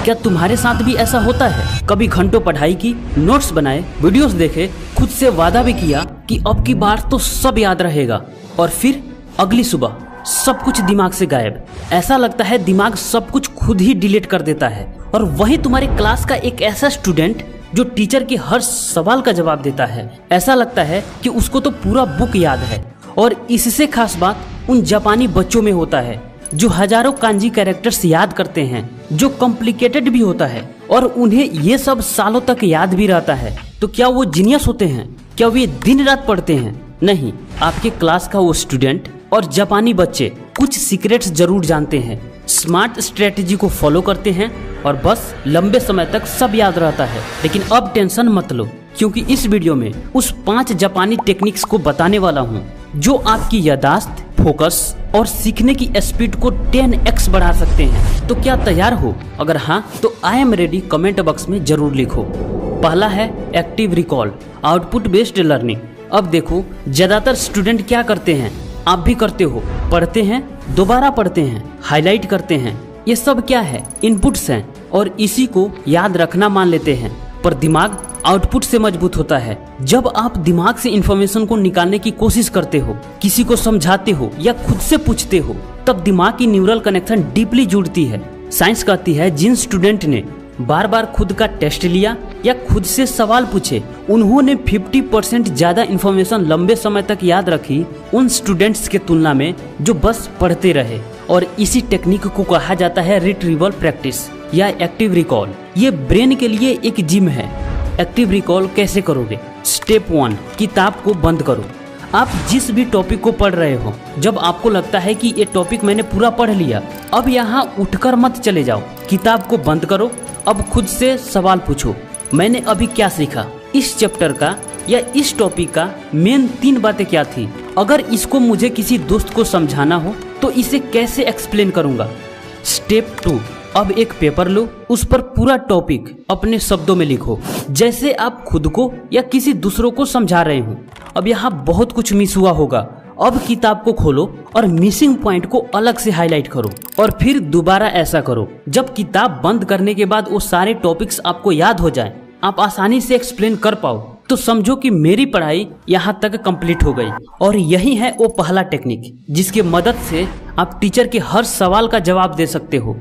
क्या तुम्हारे साथ भी ऐसा होता है? कभी घंटों पढ़ाई की, नोट्स बनाए, वीडियोस देखे, खुद से वादा भी किया कि अब की बार तो सब याद रहेगा, और फिर अगली सुबह सब कुछ दिमाग से गायब। ऐसा लगता है दिमाग सब कुछ खुद ही डिलीट कर देता है। और वही तुम्हारे क्लास का एक ऐसा स्टूडेंट जो टीचर के हर सवाल का जवाब देता है। ऐसा लगता है कि उसको तो पूरा बुक याद है। और इससे खास बात उन जापानी बच्चों में होता है जो हजारों कांजी कैरेक्टर्स याद करते हैं, जो कॉम्प्लिकेटेड भी होता है और उन्हें ये सब सालों तक याद भी रहता है। तो क्या वो जीनियस होते हैं? क्या वे दिन रात पढ़ते हैं? नहीं, आपके क्लास का वो स्टूडेंट और जापानी बच्चे कुछ सीक्रेट्स जरूर जानते हैं, स्मार्ट स्ट्रेटेजी को फॉलो करते हैं और बस लंबे समय तक सब याद रहता है। लेकिन अब टेंशन मत लो, क्योंकि इस वीडियो में उस 5 जापानी टेक्निक्स को बताने वाला हूँ जो आपकी याददाश्त, फोकस और सीखने की स्पीड को 10x बढ़ा सकते हैं। तो क्या तैयार हो? अगर हाँ तो I am ready comment box में जरूर लिखो। पहला है active recall, output based learning. अब देखो, ज्यादातर स्टूडेंट क्या करते हैं, आप भी करते हो, पढ़ते हैं, दोबारा पढ़ते हैं, हाईलाइट करते हैं। ये सब क्या है? इनपुट्स हैं और इसी को याद रखना मान लेते हैं। पर दिमाग आउटपुट से मजबूत होता है। जब आप दिमाग से इंफॉर्मेशन को निकालने की कोशिश करते हो, किसी को समझाते हो या खुद से पूछते हो, तब दिमाग की न्यूरल कनेक्शन डीपली जुड़ती है। साइंस कहती है जिन स्टूडेंट ने बार बार खुद का टेस्ट लिया या खुद से सवाल पूछे, उन्होंने 50% ज्यादा इंफॉर्मेशन लंबे समय तक याद रखी उन स्टूडेंट्स के तुलना में जो बस पढ़ते रहे। और इसी टेक्निक को कहा जाता है रिट्रीवल प्रैक्टिस या एक्टिव रिकॉल। ये ब्रेन के लिए एक जिम है। एक्टिव रिकॉल कैसे करोगे? स्टेप 1, किताब को बंद करो। आप जिस भी टॉपिक को पढ़ रहे हो, जब आपको लगता है कि ये टॉपिक मैंने पूरा पढ़ लिया, अब यहाँ उठकर मत चले जाओ, किताब को बंद करो। अब खुद से सवाल पूछो, मैंने अभी क्या सीखा? इस चैप्टर का या इस टॉपिक का मेन 3 बातें क्या थी? अगर इसको मुझे किसी दोस्त को समझाना हो तो इसे कैसे एक्सप्लेन करूँगा? स्टेप 2, अब एक पेपर लो, उस पर पूरा टॉपिक अपने शब्दों में लिखो, जैसे आप खुद को या किसी दूसरों को समझा रहे हो। अब यहाँ बहुत कुछ मिस हुआ होगा। अब किताब को खोलो और मिसिंग पॉइंट को अलग से हाईलाइट करो और फिर दोबारा ऐसा करो। जब किताब बंद करने के बाद वो सारे टॉपिक्स आपको याद हो जाएं, आप आसानी से एक्सप्लेन कर पाओ, तो समझो कि मेरी पढ़ाई यहाँ तक कंप्लीट हो गई। और यही है वो पहला टेक्निक जिसकी मदद से आप टीचर के हर सवाल का जवाब दे सकते हो।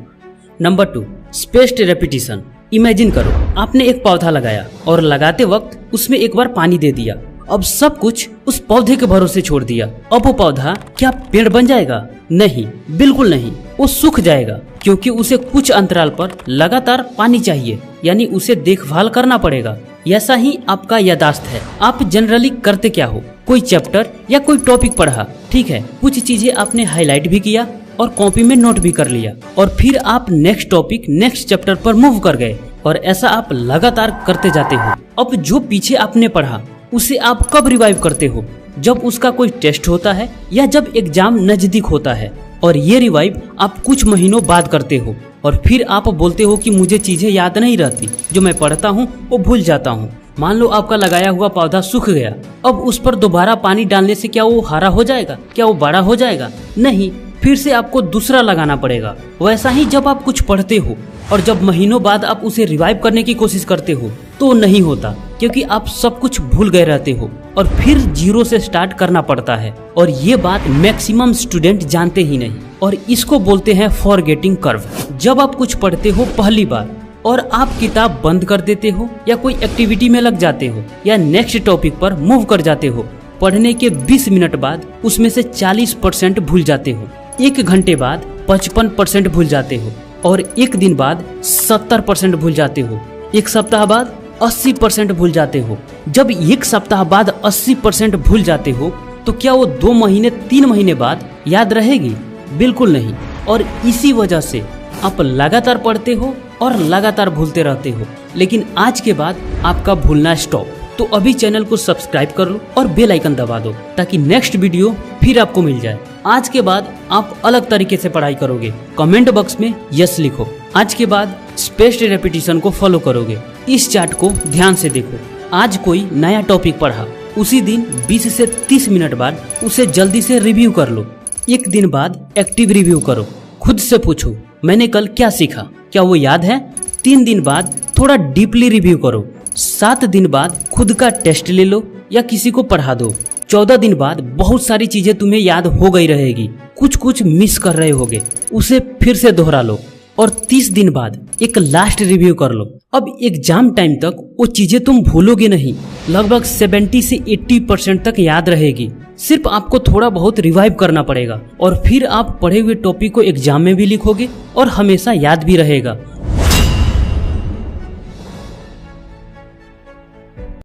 Number 2, spaced repetition. इमेजिन करो, आपने एक पौधा लगाया और लगाते वक्त उसमें एक बार पानी दे दिया। अब सब कुछ उस पौधे के भरोसे छोड़ दिया। अब वो पौधा क्या पेड़ बन जाएगा? नहीं, बिल्कुल नहीं, वो सूख जाएगा, क्योंकि उसे कुछ अंतराल पर लगातार पानी चाहिए, यानी उसे देखभाल करना पड़ेगा। ऐसा ही आपका याददाश्त है। आप जनरली करते क्या हो? कोई चैप्टर या कोई टॉपिक पढ़ा, ठीक है, कुछ चीजें आपने हाईलाइट भी किया और कॉपी में नोट भी कर लिया, और फिर आप नेक्स्ट टॉपिक, नेक्स्ट चैप्टर पर मूव कर गए, और ऐसा आप लगातार करते जाते हो। अब जो पीछे आपने पढ़ा उसे आप कब रिवाइव करते हो? जब उसका कोई टेस्ट होता है या जब एग्जाम नजदीक होता है। और ये रिवाइव आप कुछ महीनों बाद करते हो, और फिर आप बोलते हो कि मुझे चीजें याद नहीं रहती, जो मैं पढ़ता हूँ वो भूल जाता हूँ। मान लो आपका लगाया हुआ पौधा सूख गया, अब उस पर दोबारा पानी डालने से क्या वो हरा हो जाएगा? क्या वो बड़ा हो जाएगा? नहीं, फिर से आपको दूसरा लगाना पड़ेगा। वैसा ही जब आप कुछ पढ़ते हो और जब महीनों बाद आप उसे रिवाइव करने की कोशिश करते हो तो नहीं होता, क्योंकि आप सब कुछ भूल गए रहते हो और फिर जीरो से स्टार्ट करना पड़ता है। और ये बात मैक्सिमम स्टूडेंट जानते ही नहीं, और इसको बोलते हैं फॉरगेटिंग कर्व। जब आप कुछ पढ़ते हो पहली बार और आप किताब बंद कर देते हो या कोई एक्टिविटी में लग जाते हो या नेक्स्ट टॉपिक पर मूव कर जाते हो, पढ़ने के 20 मिनट बाद उसमें से 40% भूल जाते हो, 1 घंटे बाद 55% भूल जाते हो, और 1 दिन बाद 70% भूल जाते हो, 1 सप्ताह बाद 80% भूल जाते हो। जब 1 सप्ताह बाद 80% भूल जाते हो तो क्या वो 2 महीने 3 महीने बाद याद रहेगी? बिल्कुल नहीं। और इसी वजह से आप लगातार पढ़ते हो और लगातार भूलते रहते हो। लेकिन आज के बाद आपका भूलना स्टॉप। तो अभी चैनल को सब्सक्राइब कर लो और बेल आइकन दबा दो, ताकि नेक्स्ट वीडियो फिर आपको मिल जाए। आज के बाद आप अलग तरीके से पढ़ाई करोगे। कमेंट बॉक्स में यस लिखो। आज के बाद स्पेस्ड रेपिटेशन को फॉलो करोगे। इस चार्ट को ध्यान से देखो। आज कोई नया टॉपिक पढ़ा, उसी दिन 20 से 30 मिनट बाद उसे जल्दी से रिव्यू कर लो। 1 दिन बाद एक्टिव रिव्यू करो। खुद से पूछो, मैंने कल क्या सीखा? क्या वो याद है? 3 दिन बाद थोड़ा डीपली रिव्यू करो। 7 दिन बाद खुद का टेस्ट ले लो या किसी को पढ़ा दो। 14 दिन बाद बहुत सारी चीजें तुम्हें याद हो गई रहेगी, कुछ कुछ मिस कर रहे होगे, उसे फिर से दोहरा लो। और 30 दिन बाद एक लास्ट रिव्यू कर लो। अब एग्जाम टाइम तक वो चीजें तुम भूलोगे नहीं, लगभग 70 से 80% तक याद रहेगी। सिर्फ आपको थोड़ा बहुत रिवाइव करना पड़ेगा और फिर आप पढ़े हुए टॉपिक को एग्जाम में भी लिखोगे और हमेशा याद भी रहेगा।